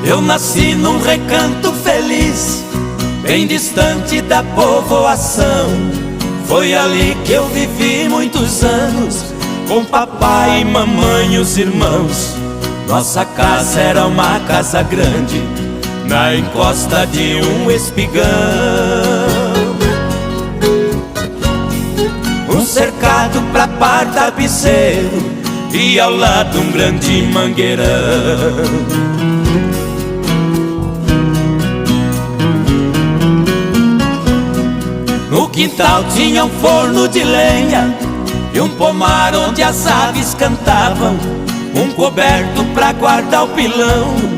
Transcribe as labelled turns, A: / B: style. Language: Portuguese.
A: Eu nasci num recanto feliz, bem distante da povoação. Foi ali que eu vivi muitos anos, com papai e mamãe e os irmãos. Nossa casa era uma casa grande, na encosta de um espigão. Um cercado pra par tapeceiro e ao lado um grande mangueirão. No quintal tinha um forno de lenha e um pomar onde as aves cantavam, um coberto pra guardar o pilão.